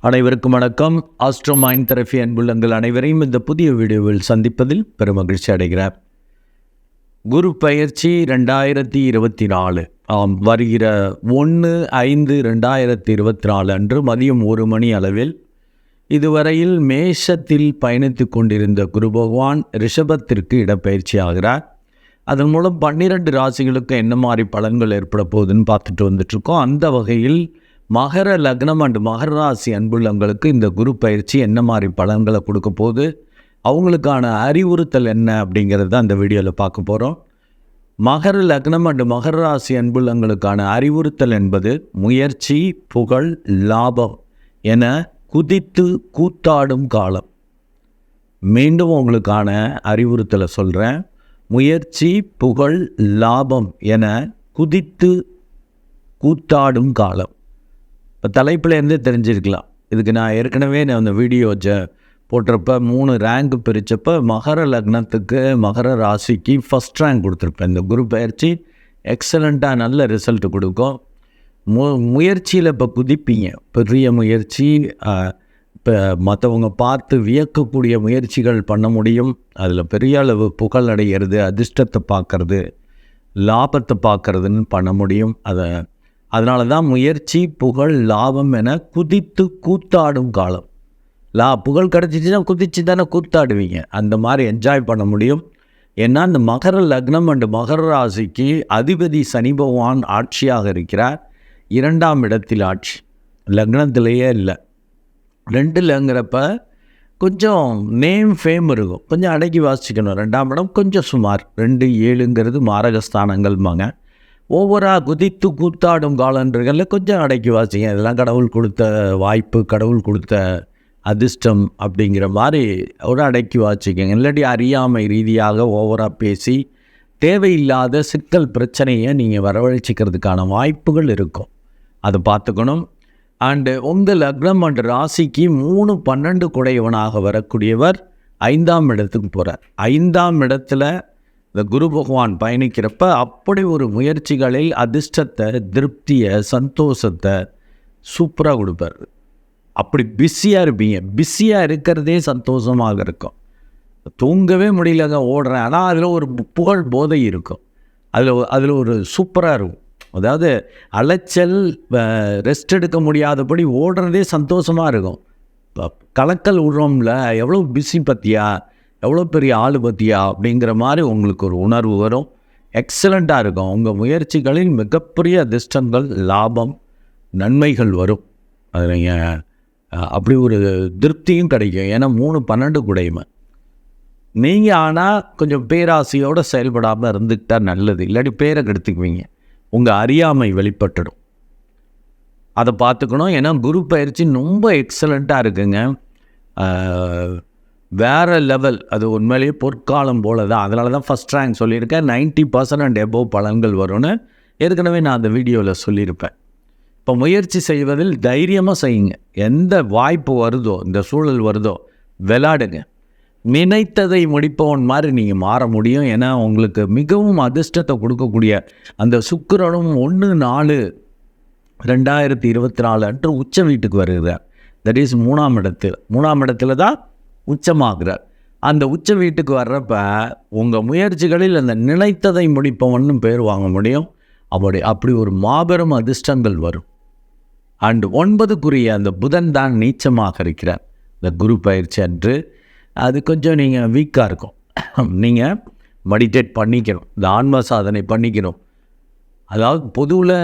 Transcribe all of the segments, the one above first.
அனைவருக்கும் வணக்கம். Astro mind therapy அன்புள்ளங்கள் அனைவரையும் இந்த புதிய வீடியோவில் சந்திப்பதில் பெருமகிழ்ச்சி அடைகிறார். குரு பயிற்சி 2024 வருகிற 1/5/2024 அன்று மதியம் 1 மணி அளவில் இதுவரையில் மேஷத்தில் பயணித்து கொண்டிருந்த குரு பகவான் ரிஷபத்திற்கு இடப்பெயர்ச்சி ஆகிறார். அதன் மூலம் 12 ராசிகளுக்கு என்ன மாதிரி பலன்கள் ஏற்பட போகுதுன்னு பார்த்துட்டு வந்துட்டுருக்கோம். அந்த வகையில் மகர லக்னம் அண்டு மகர ராசி அன்புள்ளங்களுக்கு இந்த குரு பயிற்சி என்ன மாதிரி பலன்களை கொடுக்க போகுது, அவங்களுக்கான அறிவுறுத்தல் என்ன அப்படிங்கிறது அந்த வீடியோவில் பார்க்க போகிறோம். மகர லக்னம் அண்டு மகர ராசி அன்புள்ளங்களுக்கான அறிவுறுத்தல் என்பது முயற்சி, புகழ், லாபம் என குதித்து கூத்தாடும் காலம். மீண்டும் உங்களுக்கான அறிவுறுத்தலை சொல்கிறேன். முயற்சி, புகழ், லாபம் என குதித்து கூத்தாடும் காலம். இப்போ தலைப்பிலேருந்தே தெரிஞ்சிருக்கலாம். இதுக்கு நான் ஏற்கனவே அந்த வீடியோ போட்டிருப்ப 3 ரேங்க் பிரித்தப்போ மகர லக்னத்துக்கு மகர ராசிக்கு ஃபஸ்ட் ரேங்க் கொடுத்துருப்பேன். இந்த குரு பயிற்சி எக்ஸலண்ட்டாக நல்ல ரிசல்ட் கொடுக்கும். முயற்சியில் இப்போ குதிப்பீங்க. பெரிய முயற்சி, இப்போ மற்றவங்க பார்த்து வியக்கக்கூடிய முயற்சிகள் பண்ண முடியும். அதில் பெரிய அளவு புகழ் அடைகிறது, அதிர்ஷ்டத்தை பார்க்கறது, லாபத்தை பார்க்கறதுன்னு பண்ண முடியும். அதனால தான் முயற்சி, புகழ், லாபம் என குதித்து கூத்தாடும் காலம். புகழ் கிடச்சிச்சின்னா குதிச்சு தானே கூத்தாடுவீங்க. அந்த மாதிரி என்ஜாய் பண்ண முடியும். ஏன்னா இந்த மகர லக்னம் அண்டு மகர ராசிக்கு அதிபதி சனி பகவான் ஆட்சியாக இருக்கிறார். 2ஆம் இடத்தில் ஆட்சி, லக்னத்திலேயே இல்லை. 2ங்கிறப்ப கொஞ்சம் நேம் ஃபேம் இருக்கும், கொஞ்சம் அடக்கி வாசிக்கணும். 2ஆம் இடம் கொஞ்சம் சுமார் 2, 7ங்கிறது மாரகஸ்தானங்கள்மாங்க. ஓவராக குதித்து கூத்தாடும் காலன்றகளில் கொஞ்சம் அடக்கி வாசிங்க. இதெல்லாம் கடவுள் கொடுத்த வாய்ப்பு, கடவுள் கொடுத்த அதிர்ஷ்டம் அப்படிங்கிற மாதிரி ஒரு அடக்கி வாசிக்கங்க. இல்லாட்டி அறியாமை ரீதியாக ஓவராக பேசி தேவையில்லாத சிக்கல் பிரச்சனையை நீங்கள் வரவழைச்சிக்கிறதுக்கான வாய்ப்புகள் இருக்கும். அதை பார்த்துக்கணும். அண்டு உங்கள் லக்னம் அண்டு ராசிக்கு 3, 12 குடையவனாக வரக்கூடியவர் 5ஆம் இடத்துக்கு போகிறார். 5ஆம் இடத்துல இந்த குரு பகவான் பயணிக்கிறப்ப அப்படி ஒரு முயற்சிகளில் அதிர்ஷ்டத்தை, திருப்தியை, சந்தோஷத்தை சூப்பராக கொடுப்பார். அப்படி பிஸியாக இருப்பீங்க. பிஸியாக இருக்கிறதே சந்தோஷமாக இருக்கும். தூங்கவே முடியலங்க, ஓடுறேன். ஆனால் அதில் ஒரு புகழ் போதை இருக்கும். அதில் ஒரு சூப்பராக இருக்கும். அதாவது அலைச்சல், ரெஸ்ட் எடுக்க முடியாதபடி ஓடுறதே சந்தோஷமாக இருக்கும். கலக்கல் விடுறோம்ல, எவ்வளோ பிஸி பற்றியா, எவ்வளோ பெரிய ஆள் பற்றியா அப்படிங்கிற மாதிரி உங்களுக்கு ஒரு உணர்வு வரும். எக்ஸலண்ட்டாக இருக்கும். உங்கள் முயற்சிகளில் மிகப்பெரிய அதிர்ஷ்டங்கள், லாபம், நன்மைகள் வரும். அது நீங்கள் அப்படி ஒரு திருப்தியும் கிடைக்கும். ஏன்னா 3, 12 குடையுமே. நீங்கள் ஆனால் கொஞ்சம் பேராசையோடு செயல்படாமல் இருந்துக்கிட்டால் நல்லது. இல்லாட்டி பேரை கெடுத்துக்குவீங்க. உங்கள் அறியாமை வெளிப்பட்டுடும். அதை பார்த்துக்கணும். ஏன்னா குரு பயிற்சி ரொம்ப எக்ஸலண்ட்டாக இருக்குங்க. வேறு லெவல். அது உண்மையிலேயே பொற்காலம் போல தான். அதனால தான் ஃபஸ்ட் ரேங்க் சொல்லியிருக்கேன். 90% அண்ட் எபோவ் பலன்கள் வரும்னு ஏற்கனவே நான் அந்த வீடியோவில் சொல்லியிருப்பேன். இப்போ முயற்சி செய்வதில் தைரியமாக செய்யுங்க. எந்த வாய்ப்பு வருதோ, இந்த சூழல் வருதோ, விளையாடுங்க. நினைத்ததை முடிப்பவன் மாதிரி நீங்கள் மாற முடியும். ஏன்னா உங்களுக்கு மிகவும் அதிர்ஷ்டத்தை கொடுக்கக்கூடிய அந்த சுக்கிரனும் 1/4/2024 அன்று உச்ச வீட்டுக்கு வருகிறார். தட் இஸ் 3ஆம் இடத்தில். 3ஆம் இடத்துல தான் உச்சமாகிறார். அந்த உச்ச வீட்டுக்கு வர்றப்ப உங்கள் முயற்சிகளில் அந்த நினைத்ததை முடிப்பவன்னு பேர் வாங்க முடியும். அப்படி ஒரு மாபெரும் அதிர்ஷ்டங்கள் வரும். அண்டு 9க்குரிய அந்த புதன் தான் நீச்சமாக இருக்கிறார் இந்த குரு பயிற்சி அன்று. அது கொஞ்சம் நீங்கள் வீக்காக இருக்கும். நீங்கள் மெடிடேட் பண்ணிக்கணும், இந்த ஆன்ம சாதனை பண்ணிக்கணும். அதாவது பொதுவில்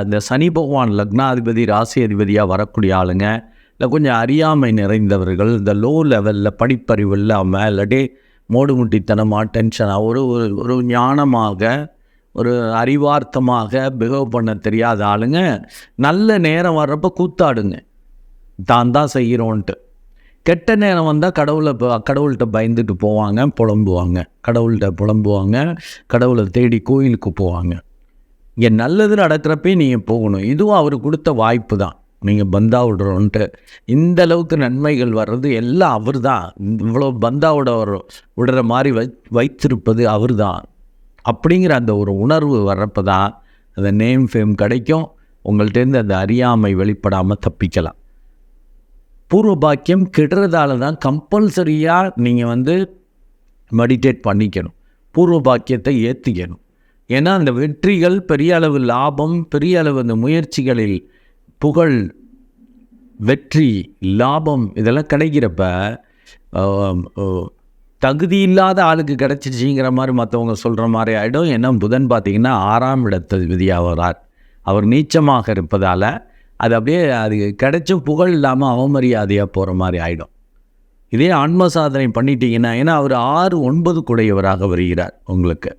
இந்த சனி பகவான் லக்னாதிபதி, ராசி அதிபதியாக வரக்கூடிய ஆளுங்க, இல்லை கொஞ்சம் அறியாமை நிறைந்தவர்கள், இந்த லோ லெவலில் படிப்பறிவு இல்லாமல், இல்லாட்டி மூடுமுட்டித்தனமாக, டென்ஷனாக, ஒரு ஞானமாக, ஒரு அறிவார்த்தமாக பிஹேவ் பண்ண தெரியாத ஆளுங்க நல்ல நேரம் வர்றப்போ கூத்தாடுங்க, தான் செய்கிறோன்ட்டு. கெட்ட நேரம் வந்தால் கடவுள்கிட்ட பயந்துட்டு போவாங்க, புலம்புவாங்க, கடவுளை தேடி கோயிலுக்கு போவாங்க. இங்கே நல்லது நடக்கிறப்பே நீங்கள் போகணும். இதுவும் அவர் கொடுத்த வாய்ப்பு தான். நீங்கள் பந்தா விடுறோன்ட்டு இந்த அளவுக்கு நன்மைகள் வர்றது எல்லாம் அவர் தான். இவ்வளோ பந்தா விடுற மாதிரி வைத்திருப்பது அவர் தான். அப்படிங்கிற அந்த ஒரு உணர்வு வர்றப்போ தான் அந்த நேம் ஃபேம் கிடைக்கும். உங்கள்கிட்டேருந்து அந்த அறியாமை வெளிப்படாமல் தப்பிக்கலாம். பூர்வ பாக்கியம் கெடுறதால தான் கம்பல்சரியாக நீங்கள் மெடிடேட் பண்ணிக்கணும், பூர்வ பாக்கியத்தை ஏற்றிக்கணும். ஏன்னா அந்த வெற்றிகள், பெரிய அளவு லாபம், பெரிய அளவு அந்த முயற்சிகளில் புகழ், வெற்றி, லாபம் இதெல்லாம் கிடைக்கிறப்ப தகுதி இல்லாத ஆளுக்கு கிடச்சிச்சிங்கிற மாதிரி மற்றவங்க சொல்கிற மாதிரி ஆகிடும். ஏன்னா புதன் பார்த்திங்கன்னா 6ஆம் இடத்ததிபதியாக வரார். அவர் நீச்சமாக இருப்பதால் அது அப்படியே அது கிடைச்சும் புகழ் இல்லாமல் அவமரியாதையாக போகிற மாதிரி ஆகிடும். இதே ஆன்ம சாதனை பண்ணிட்டீங்கன்னா, ஏன்னா அவர் 6, 9 கூடையவராக வருகிறார் உங்களுக்கு.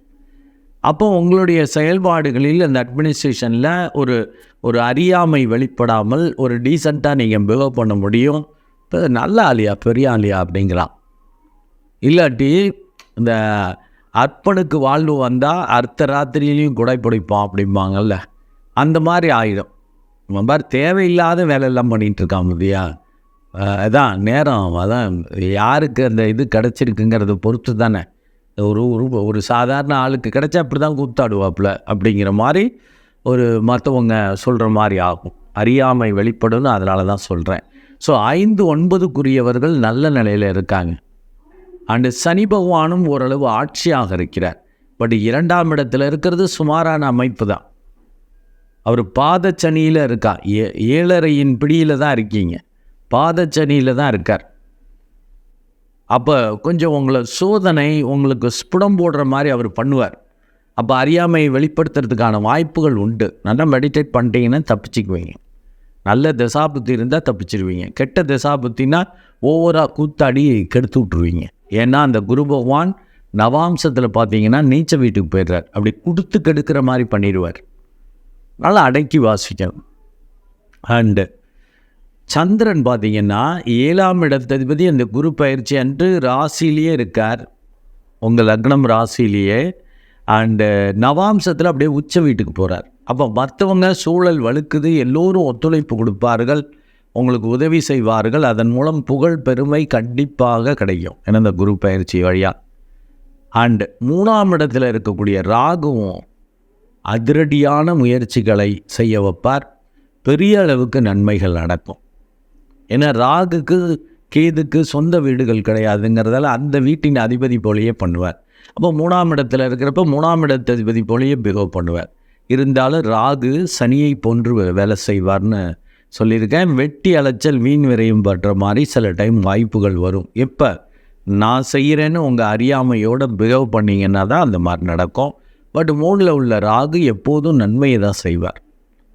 அப்போ உங்களுடைய செயல்பாடுகளில் அந்த அட்மினிஸ்ட்ரேஷனில் ஒரு அறியாமை வெளிப்படாமல் ஒரு டீசெண்டாக நீங்கள் பிஹேவ் பண்ண முடியும். இப்போ நல்ல ஆளியா, பெரிய ஆளியா அப்படிங்கலாம். இல்லாட்டி இந்த அர்ப்பனுக்கு வாழ்வு வந்தால் அர்த்த ராத்திரியிலையும் குடை பிடிப்பான் அப்படிம்பாங்கள்ல, அந்த மாதிரி ஆகிடும். மாதிரி தேவையில்லாத வேலையெல்லாம் பண்ணிகிட்ருக்கான் இல்லையா. அதான் நேரம், அதான் யாருக்கு அந்த இது கிடச்சிருக்குங்கிறத பொறுத்து தானே. ஒரு சாதாரண ஆளுக்கு கிடைச்சா அப்படி தான் கூத்தாடுவாப்புல அப்படிங்கிற மாதிரி மற்றவங்க சொல்கிற மாதிரி ஆகும். அறியாமை வெளிப்படும், அதனால தான் சொல்கிறேன். ஸோ 5, 9க்குரியவர்கள் நல்ல நிலையில் இருக்காங்க. அண்டு சனி பகவானும் ஓரளவு ஆட்சியாக இருக்கிறார். பட் 2ஆம் இடத்துல இருக்கிறது சுமாரான அமைப்பு தான். அவர் பாதச்சனியில் இருக்கா, 7.5 பிடியில் தான் இருக்கீங்க, பாதச்சனியில் தான் இருக்கார். அப்போ கொஞ்சம் உங்களை சோதனை, உங்களுக்கு ஸ்புடம் போடுற மாதிரி அவர் பண்ணுவார். அப்போ அறியாமையை வெளிப்படுத்துறதுக்கான வாய்ப்புகள் உண்டு. நல்லா மெடிடேட் பண்ணிட்டீங்கன்னா தப்பிச்சுக்குவீங்க. நல்ல தசாபுத்தி இருந்தால் தப்பிச்சிருவீங்க. கெட்ட தசாபுத்தின்னா ஓவராக கூத்தாடி கெடுத்து விட்ருவீங்க. ஏன்னா அந்த குரு பகவான் நவாம்சத்தில் பார்த்தீங்கன்னா நீச்ச வீட்டுக்கு போயிடுறார். அப்படி கொடுத்து கெடுக்கிற மாதிரி பண்ணிடுவார். நல்லா அடக்கி வாசிக்கணும். அண்டு சந்திரன் பார்த்திங்கன்னா 7ஆம் இடத்ததிபதி அந்த குரு பயிற்சி அன்று ராசிலேயே இருக்கார், உங்கள் லக்னம் ராசிலேயே. அண்டு நவாம்சத்தில் அப்படியே உச்ச வீட்டுக்கு போகிறார். அப்போ மற்றவங்க சூழல் வலுக்குது, எல்லோரும் ஒத்துழைப்பு கொடுப்பார்கள், உங்களுக்கு உதவி செய்வார்கள். அதன் மூலம் புகழ், பெருமை கண்டிப்பாக கிடைக்கும். ஏன்னா இந்த குரு பயிற்சி வழியாக. அண்டு 3ஆம் இடத்தில் இருக்கக்கூடிய ராகுவும் அதிரடியான முயற்சிகளை செய்ய வைப்பார். பெரிய அளவுக்கு நன்மைகள் நடக்கும். ஏன்னா ராகுக்கு கேதுக்கு சொந்த வீடுகள் கிடையாதுங்கிறதால அந்த வீட்டின் அதிபதி போலேயே பண்ணுவார். அப்போ 3ஆம் இடத்துல இருக்கிறப்ப 3ஆம் இடத்து அதிபதி போலேயே பிஹேவ் பண்ணுவார். இருந்தாலும் ராகு சனியை போன்று வேலை செய்வார்னு சொல்லியிருக்கேன். வெட்டி அலைச்சல், வீண் விரையும் பற்ற மாதிரி சில டைம் வாய்ப்புகள் வரும். எப்போ நான் செய்கிறேன்னு உங்கள் அறியாமையோடு பிஹேவ் பண்ணிங்கன்னா தான் அந்த மாதிரி நடக்கும். பட் 3ல் உள்ள ராகு எப்போதும் நன்மையை தான் செய்வார்.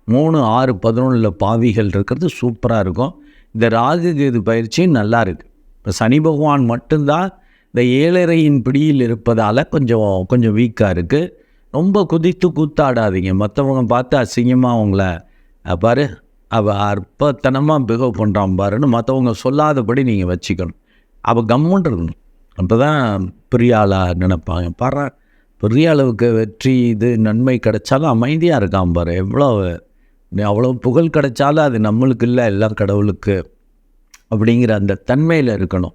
3, 6, 11 பாவிகள் இருக்கிறது சூப்பராக இருக்கும். இந்த ராகு கேது பயிற்சியும் நல்லா இருக்குது. இப்போ சனி பகவான் மட்டும்தான் இந்த 7.5 பிடியில் இருப்பதால் கொஞ்சம் வீக்காக இருக்குது. ரொம்ப குதித்து கூத்தாடாதீங்க. மற்றவங்க பார்த்து அசிங்கமாக அவங்கள பாரு அற்பத்தனமாக பிஹேவ் பண்ணுறான் பாருன்னு மற்றவங்க சொல்லாதபடி நீங்கள் வச்சுக்கணும். அப்போ கம்முன்னு இருக்கணும். அப்போ தான் பெரிய ஆளாக நினைப்பாங்க. பாரு பெரிய அளவுக்கு வெற்றி, இது நன்மை கிடைச்சாலும் அமைதியாக இருக்கான் பாரு, அவ்வளோ புகழ் கிடைச்சாலும் அது நம்மளுக்கு இல்லை, எல்லாம் கடவுளுக்கு அப்படிங்கிற அந்த தன்மையில் இருக்கணும்.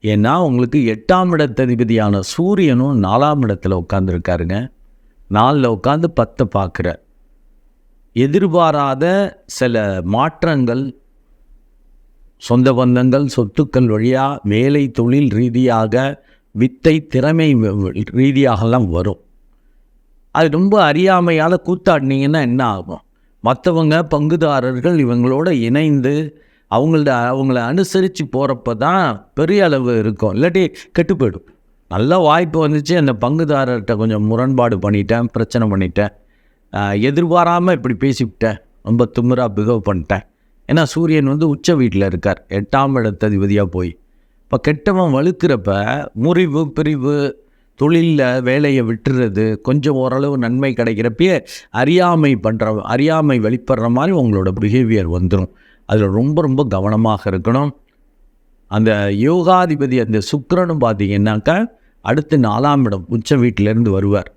ஏன்னா உங்களுக்கு 8ஆம் இடத்ததிபதியான சூரியனும் 4ஆம் இடத்துல உட்காந்துருக்காருங்க. 4ல் உட்காந்து 10 பார்க்குறார். எதிர்பாராத சில மாற்றங்கள், சொந்த பந்தங்கள், சொத்துக்கள் வழியாக, வேலை தொழில் ரீதியாக, வித்தை திறமை ரீதியாகலாம் வரும். அது ரொம்ப அறியாமையால் கூத்தாடினீங்கன்னா என்ன ஆகும்? மற்றவங்க பங்குதாரர்கள் இவங்களோட இணைந்து அவங்கள அனுசரித்து போகிறப்ப தான் பெரிய அளவு இருக்கும். இல்லாட்டி கெட்டு போயிடும். நல்ல வாய்ப்பு வந்துச்சு, அந்த பங்குதாரர்கிட்ட கொஞ்சம் முரண்பாடு பண்ணிட்டேன், பிரச்சனை பண்ணிட்டேன், எதிர்பாராமல் இப்படி பேசிவிட்டேன், ரொம்ப திமிராக பிஹேவ் பண்ணிட்டேன். ஏன்னா சூரியன் உச்ச வீட்டில் இருக்கார், 8ஆம் இடத்ததிபதியாக போய். இப்போ கெட்டவன் வலுக்கிறப்ப முறிவு, பிரிவு, தொழிலில் வேலையை விட்டுறது, கொஞ்சம் ஓரளவு நன்மை கிடைக்கிறப்பயே அறியாமை வெளிப்படுற மாதிரி உங்களோட பிஹேவியர் வந்துடும். அதில் ரொம்ப ரொம்ப கவனமாக இருக்கணும். அந்த யோகாதிபதி அந்த சுக்கிரனும் பார்த்தீங்கன்னாக்கா அடுத்து 4ஆம் இடம் உச்ச வீட்டிலேருந்து வருவார்.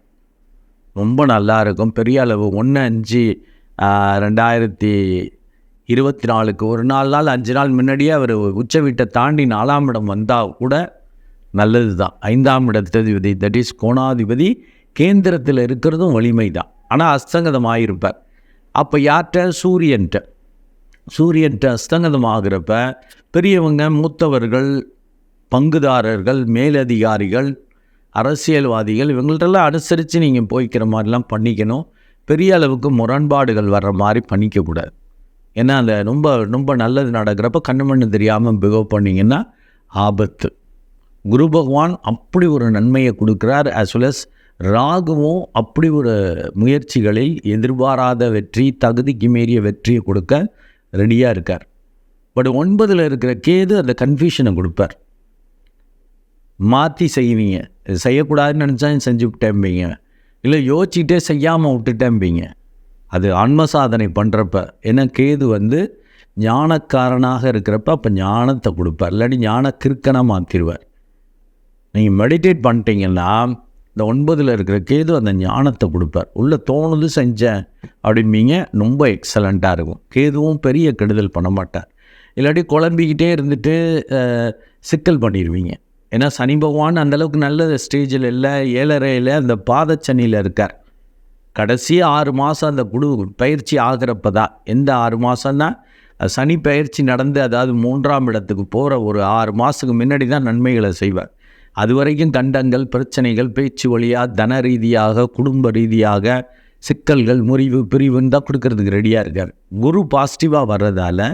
ரொம்ப நல்லா இருக்கும். பெரிய அளவு 1/5/2024 ஒரு 4 நாள் 5 நாள் முன்னாடியே அவர் உச்ச வீட்டை தாண்டி 4ஆம் இடம் வந்தால் கூட நல்லது தான். 5ஆம் இடத்ததிபதி, தட் இஸ் கோணாதிபதி, கேந்திரத்தில் இருக்கிறதும் வலிமை தான். ஆனால் அஸ்தங்கதமாக இருப்பார். அப்போ யார்கிட்ட? சூரியன்ட்ட. சூரியன் அஸ்தங்கதமாகிறப்ப பெரியவங்க, மூத்தவர்கள், பங்குதாரர்கள், மேலதிகாரிகள், அரசியல்வாதிகள் இவங்கள்ட்டெல்லாம் அனுசரித்து நீங்கள் போய்க்கிற மாதிரிலாம் பண்ணிக்கணும். பெரிய அளவுக்கு முரண்பாடுகள் வர்ற மாதிரி பண்ணிக்கக்கூடாது. ஏன்னா அந்த ரொம்ப ரொம்ப நல்லது நடக்கிறப்ப கண்ணு மண்ணு தெரியாமல் பிஹேவ் பண்ணிங்கன்னா ஆபத்து. குரு பகவான் அப்படி ஒரு நன்மையை கொடுக்குறார். ஆஸ் வெல் அஸ் ராகுவும் அப்படி ஒரு முயற்சிகளில் எதிர்பாராத வெற்றி, தகுதிக்கு மீறிய வெற்றியை கொடுக்க ரெடியாக இருக்கார். பட் 9ல் இருக்கிற கேது அந்த கன்ஃபியூஷனை கொடுப்பார். மாற்றி செய்வீங்க, செய்யக்கூடாதுன்னு நினச்சா செஞ்சு விட்டேன்பீங்க, இல்லை யோசிச்சுட்டே செய்யாமல் விட்டுட்டேன்பீங்க. அது ஆன்ம சாதனை பண்ணுறப்ப, ஏன்னா கேது ஞானக்காரனாக இருக்கிறப்ப அப்போ ஞானத்தை கொடுப்பார், இல்லாட்டி ஞான கிறுக்கனாக மாற்றிடுவார். நீங்கள் மெடிடேட் பண்ணிட்டீங்கன்னா இந்த 9ல் இருக்கிற கேது அந்த ஞானத்தை கொடுப்பார். உள்ள தோணுது செஞ்சேன் அப்படிம்பீங்க, ரொம்ப எக்ஸலண்ட்டாக இருக்கும். கேதுவும் பெரிய கெடுதல் பண்ண மாட்டார். இல்லாட்டி குழம்பிக்கிட்டே இருந்துட்டு சிக்கல் பண்ணிடுவீங்க. ஏன்னா சனி பகவான் அந்தளவுக்கு நல்ல ஸ்டேஜில் இல்லை, 7.5 அந்த பாதச்சனியில் இருக்கார். கடைசி 6 மாதம் அந்த குரு பயிற்சி ஆகிறப்ப தான். எந்த 6 மாதம்னா சனி பயிற்சி நடந்து, அதாவது 3ஆம் இடத்துக்கு போகிற ஒரு 6 மாதத்துக்கு முன்னாடி தான் நன்மைகளை செய்வார். அது வரைக்கும் கண்டங்கள், பிரச்சனைகள், பேச்சு வழியாக, தன ரீதியாக, குடும்ப ரீதியாக சிக்கல்கள், முறிவு, பிரிவுன்னு தான் கொடுக்கறதுக்கு ரெடியாக இருக்கார். குரு பாசிட்டிவாக வர்றதால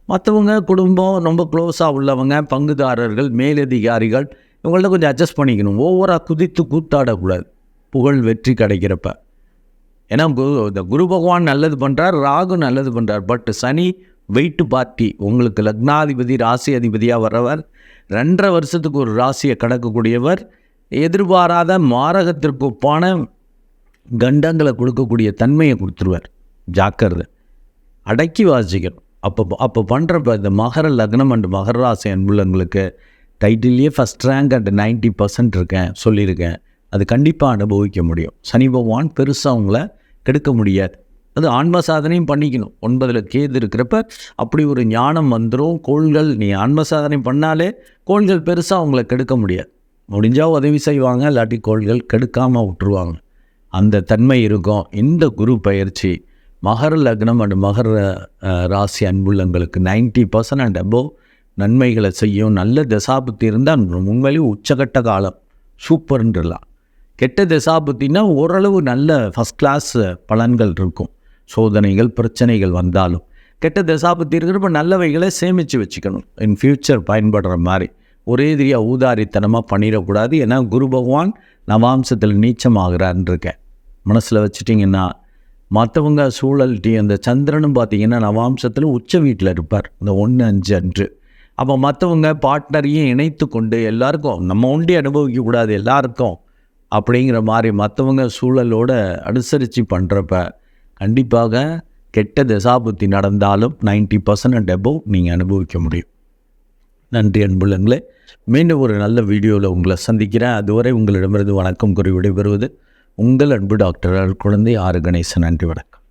மற்றவங்க, குடும்பம், ரொம்ப க்ளோஸாக உள்ளவங்க, பங்குதாரர்கள், மேலதிகாரிகள் இவங்கள்ட்ட கொஞ்சம் அட்ஜஸ்ட் பண்ணிக்கணும். ஓவராக குதித்து கூத்தாடக்கூடாது புகழ் வெற்றி கிடைக்கிறப்ப. ஏன்னா இந்த குரு பகவான் நல்லது பண்ணுறார், ராகு நல்லது பண்ணுறார். பட் சனி வெயிட்டு பார்ட்டி, உங்களுக்கு லக்னாதிபதி, ராசி அதிபதியாக வர்றவர், 2.5 வருஷத்துக்கு ஒரு ராசியை கடக்கக்கூடியவர், எதிர்பாராத மாரகத்திற்கு ஒப்பான கண்டங்களை கொடுக்கக்கூடிய தன்மையை கொடுத்துருவார். ஜாக்கிரதை, அடக்கி வாசிக்கணும். அப்போ பண்ணுறப்ப இந்த மகர லக்னம் அண்ட் மகர ராசி அன்புள்ளங்களுக்கு டைட்டில்லையே ஃபஸ்ட் ரேங்க் அண்ட் 90% இருக்கேன் சொல்லியிருக்கேன். அது கண்டிப்பாக அனுபவிக்க முடியும். சனி பகவான் பெருசாக அவங்கள கெடுக்க முடியாது. அது ஆன்ம சாதனையும் பண்ணிக்கணும். 9ல் கேது இருக்கிறப்ப அப்படி ஒரு ஞானம் வந்துடும். கோள்கள், நீ ஆன்ம சாதனை பண்ணாலே கோள்கள் பெருசாக அவங்கள கெடுக்க முடியாது. முடிஞ்சால் உதவி செய்வாங்க, இல்லாட்டி கோள்கள் கெடுக்காமல் விட்டுருவாங்க. அந்த தன்மை இருக்கும். இந்த குரு பயிற்சி மகர லக்னம் அண்ட் மகர ராசி அன்புள்ளங்களுக்கு 90% அண்ட் அபோவ் நன்மைகளை செய்யும். நல்ல தசாபுத்தி இருந்தால் உண்மையிலேயே உச்சகட்ட காலம் சூப்பர்ன்றலாம். கெட்ட தசாபுத்தின்னா ஓரளவு நல்ல ஃபஸ்ட் கிளாஸ் பலன்கள் இருக்கும். சோதனைகள், பிரச்சனைகள் வந்தாலும் கெட்ட தசாபுத்தி இருக்கிறப்ப நல்லவைகளை சேமித்து வச்சுக்கணும். இன் ஃப்யூச்சர் பயன்படுற மாதிரி ஒரே திரியாக ஊதாரித்தனமாக பண்ணிடக்கூடாது. ஏன்னா குரு பகவான் நவாம்சத்தில் நீச்சமாகிறான்னு இருக்கேன். மனசில் வச்சுட்டிங்கன்னா மற்றவங்க சூழல் அந்த சந்திரனும் பார்த்திங்கன்னா நவாம்சத்தில் உச்ச வீட்டில் இருப்பார் இந்த 1-5 அன்று. அப்போ மற்றவங்க பார்ட்னரையும் இணைத்து கொண்டு எல்லாருக்கும் நம்ம ஒண்டி அனுபவிக்கக்கூடாது, எல்லாருக்கும் அப்படிங்கிற மாதிரி மற்றவங்க சூழலோடு அனுசரித்து பண்ணுறப்ப கண்டிப்பாக கெட்ட தசாபுத்தி நடந்தாலும் 90% அண்ட் அபோவ் நீங்கள் அனுபவிக்க முடியும். நன்றி அன்புள்ளங்களே. மீண்டும் ஒரு நல்ல வீடியோவில் உங்களை சந்திக்கிறேன். அதுவரை உங்களிடமிருந்து வணக்கம் கூறி விடைபெறுவது உங்கள் அன்பு டாக்டர் குழந்தை ஆறு கணேசன். நன்றி, வணக்கம்.